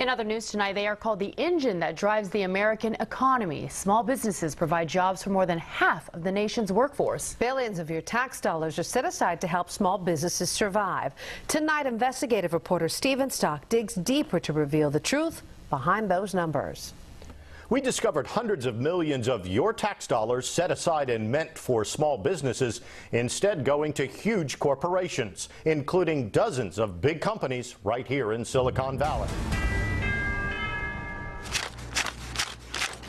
In other news tonight, they are called the engine that drives the American economy. Small businesses provide jobs for more than half of the nation's workforce. Billions of your tax dollars are set aside to help small businesses survive. Tonight, investigative reporter Stephen Stock digs deeper to reveal the truth behind those numbers. We discovered hundreds of millions of your tax dollars set aside and meant for small businesses instead going to huge corporations, including dozens of big companies right here in Silicon Valley.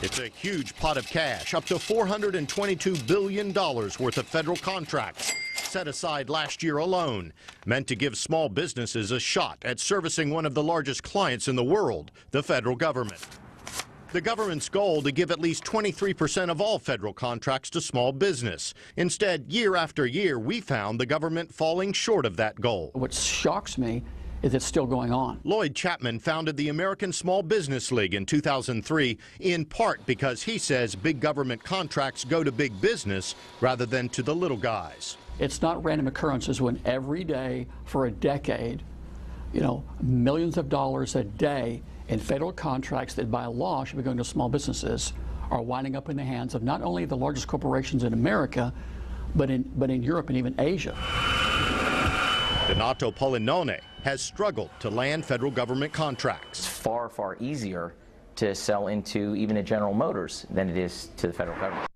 It's a huge pot of cash, up to $422 billion worth of federal contracts set aside last year alone, meant to give small businesses a shot at servicing one of the largest clients in the world, the federal government. The government's goal to give at least 23% of all federal contracts to small business. Instead, year after year, we found the government falling short of that goal. What shocks me is it's still going on. Lloyd Chapman founded the American Small Business League in 2003, in part because he says big government contracts go to big business rather than to the little guys. It's not random occurrences when every day for a decade, millions of dollars a day in federal contracts that by law should be going to small businesses are winding up in the hands of not only the largest corporations in America, but in Europe and even Asia. Donato Polinone has struggled to land federal government contracts. It's far, far easier to sell into even a General Motors than it is to the federal government.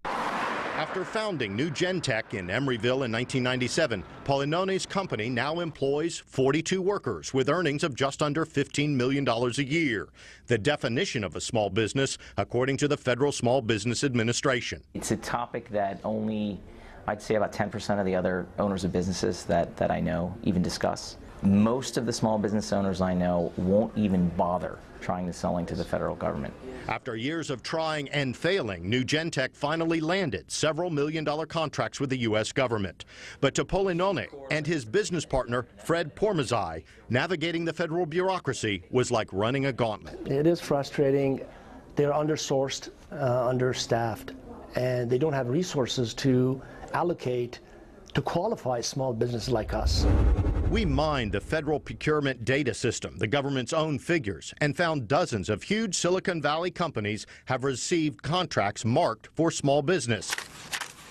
After founding New Gentech in Emeryville in 1997, Polinone's company now employs 42 workers with earnings of just under $15 million a year. The definition of a small business, according to the Federal Small Business Administration. It's a topic that only, I'd say about 10% of the other owners of businesses that I know even discuss. Most of the small business owners I know won't even bother trying to sell into the federal government. After years of trying and failing, New Gentech finally landed several million-dollar contracts with the U.S. government. But to Polinone and his business partner, Fred Pormazai, navigating the federal bureaucracy was like running a gauntlet. It is frustrating. They're undersourced, understaffed, and they don't have resources to allocate to qualify small businesses like us. We mined the federal procurement data system, the government's own figures, and found dozens of huge Silicon Valley companies have received contracts marked for small business.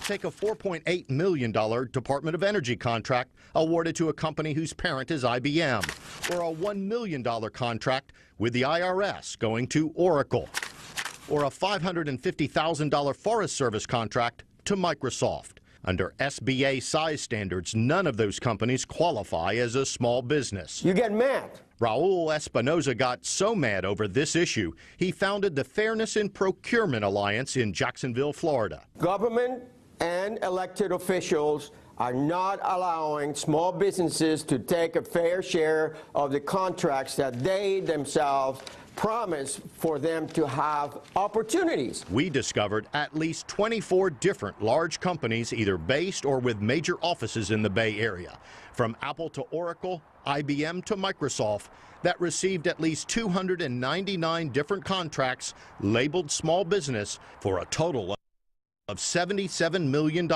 Take a $4.8 million Department of Energy contract awarded to a company whose parent is IBM, or a $1 million contract with the IRS going to Oracle, or a $550,000 Forest Service contract to Microsoft. Under SBA size standards, none of those companies qualify as a small business. You get mad. Raul Espinoza got so mad over this issue, he founded the Fairness in Procurement Alliance in Jacksonville, Florida. Government and elected officials are not allowing small businesses to take a fair share of the contracts that they themselves promise for them to have opportunities. We discovered at least 24 different large companies, either based or with major offices in the Bay Area, from Apple to Oracle, IBM to Microsoft, that received at least 299 different contracts labeled small business for a total of $77 million.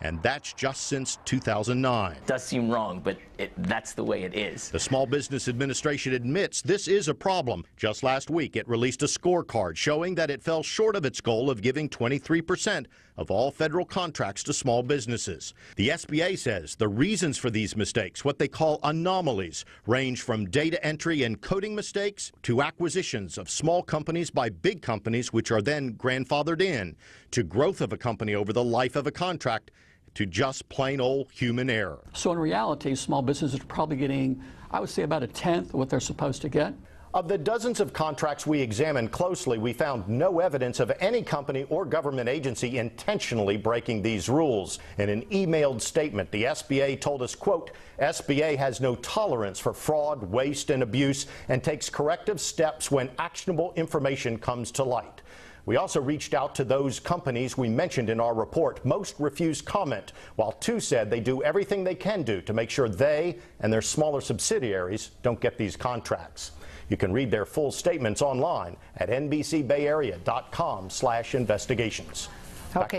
And that's just since 2009. It does seem wrong, but that's the way it is. The Small Business Administration admits this is a problem. Just last week, it released a scorecard showing that it fell short of its goal of giving 23% of all federal contracts to small businesses. The SBA says the reasons for these mistakes, what they call anomalies, range from data entry and coding mistakes to acquisitions of small companies by big companies, which are then grandfathered in, to growth of a company over the life of a contract, to just plain old human error. So in reality, small businesses are probably getting, I would say, about a tenth of what they're supposed to get. Of the dozens of contracts we examined closely, we found no evidence of any company or government agency intentionally breaking these rules. In an emailed statement, the SBA told us, quote, SBA has no tolerance for fraud, waste, and abuse and takes corrective steps when actionable information comes to light. We also reached out to those companies we mentioned in our report. Most refused comment, while 2 said they do everything they can do to make sure they and their smaller subsidiaries don't get these contracts. You can read their full statements online at NBCBayArea.com/investigations. Okay.